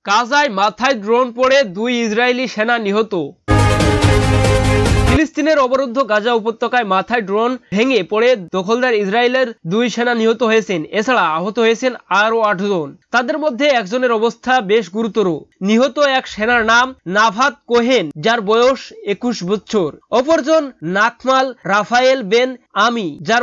গাজায় মাথায় ড্রোন পড়ে 2 ইসরায়েলি সেনা নিহত। ফিলিস্তিনের অবরুদ্ধ গাজা উপত্যকায় মাথায় ড্রোন ভেঙে পড়ে দখলদার ইসরায়েলের 2 সেনা নিহত হয়েছেন। এছাড়া আহত হয়েছেন আরও 8 জন। তাদের মধ্যে একজনের অবস্থা বেশ গুরুতর। নিহত এক সেনার নাম নাভাত কোহেন, যার বয়স 21 বছর। অপরজন নাতমাল রাফায়েল বেন আমি, যার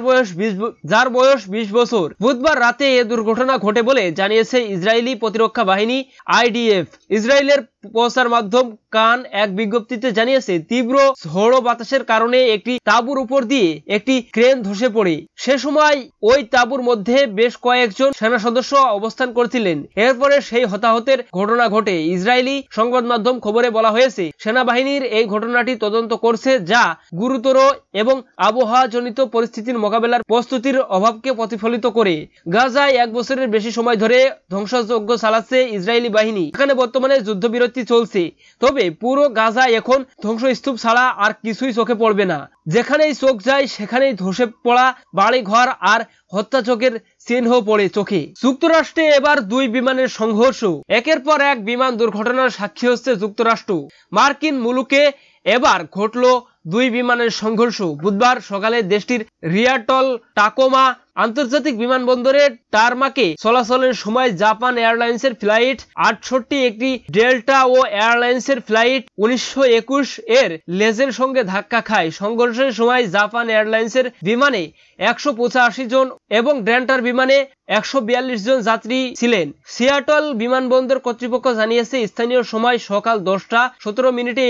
বয়স 20 বছর। বুধবার রাতে এ দুর্ঘটনা ঘটে বলে জানিয়েছে ইসরায়েলি প্রতিরক্ষা বাহিনী IDF। ইসরায়েলের প্রচার মাধ্যম কান এক বিজ্ঞপ্তিতে জানিয়েছে, তীব্র ঝড়ো বাতাসের কারণে একটি তাঁবুর উপর দিয়ে একটি ক্রেন ধসে পড়ে। সে সময় ওই তাঁবুর মধ্যে বেশ কয়েকজন সেনা সদস্য অবস্থান করছিলেন। এরপরে সেই হতাহতের ঘটনা ঘটে। ইসরায়েলি সংবাদ মাধ্যম খবরে বলা হয়েছে, সেনাবাহিনীর এই ঘটনাটি তদন্ত করছে, যা গুরুতর এবং আবহাওয়াজনিত পরিস্থিতির মোকাবেলার প্রস্তুতির অভাবকে প্রতিফলিত করে। গাজায় 1 বছরের বেশি সময় ধরে ধ্বংসযজ্ঞ চালাচ্ছে ইসরায়েলি বাহিনী। এখানে বর্তমানে যুদ্ধবিরতি চলছে, তবে পুরো গাজা এখন ধ্বংসস্তূপ ছাড়া আর কিছুই চোখে পড়বে না। যেখানেই চোখ যায় সেখানেই ধসে পড়া বাড়িঘর আর হত্যাযজ্ঞের চিহ্ন পড়ে চোখে। যুক্তরাষ্ট্রে এবার 2 বিমানের সংঘর্ষ। একের পর এক বিমান দুর্ঘটনার সাক্ষী হচ্ছে যুক্তরাষ্ট্র। মার্কিন মুলুকে এবার ঘটল 2 বিমানের সংঘর্ষ। বুধবার সকালে দেশটির রিয়াটল টাকোমা আন্তর্জাতিক বিমানবন্দরে টারমাকে চলাচলের সময় জাপান এয়ারলাইন্সের ফ্লাইট 68, একটি ডেল্টা ও এয়ারলাইন্সের ফ্লাইট 1921 এর লেজের সঙ্গে ধাক্কা খায়। সংঘর্ষের সময় জাপান এয়ারলাইন্সের বিমানে 185 জন এবং ডেল্টার বিমানে 142 জন যাত্রী ছিলেন। সিয়াটল বিমানবন্দর কর্তৃপক্ষ জানিয়েছে, স্থানীয় সময় সকাল 10:17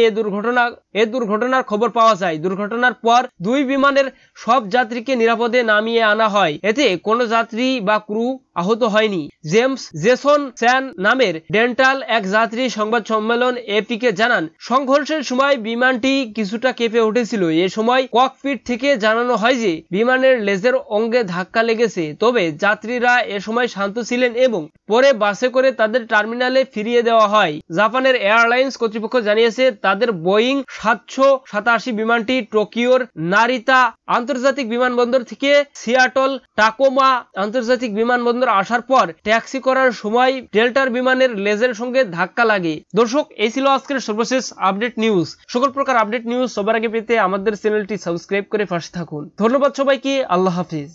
এ দুর্ঘটনার খবর পাওয়া যায়। দুর্ঘটনার পর 2 বিমানের সব যাত্রীকে নিরাপদে নামিয়ে আনা হয়। এতে কোনো যাত্রী বা ক্রু আহত হয়নি। জেমস জেসন চ্যান নামের ডেন্টাল এক যাত্রী সংবাদ সম্মেলন এপিকে জানান, সংঘর্ষের সময় বিমানটি কিছুটা কেঁপে উঠেছিল। এ সময় ককপিট থেকে জানানো হয় যে বিমানের লেজের অঙ্গে ধাক্কা লেগেছে। তবে যাত্রীরা এ সময় শান্ত ছিলেন এবং পরে বাসে করে তাদের টার্মিনালে ফিরিয়ে দেওয়া হয়। জাপানের এয়ারলাইন্স কর্তৃপক্ষ জানিয়েছে, তাদের বোয়িং 787 বিমানটি টোকিওর নারিতা আন্তর্জাতিক বিমানবন্দর থেকে সিয়াটল টাকোমা আন্তর্জাতিক বিমানবন্দর আসার পর ট্যাক্সি করার সময় ডেল্টার বিমানের লেজের সঙ্গে ধাক্কা লাগে। দর্শক, এই ছিল আজকের সর্বশেষ আপডেট নিউজ। সকল প্রকার আপডেট নিউজ সবার আগে পেতে আমাদের চ্যানেলটি সাবস্ক্রাইব করে পাশে থাকুন। ধন্যবাদ সবাইকে। আল্লাহ হাফিজ।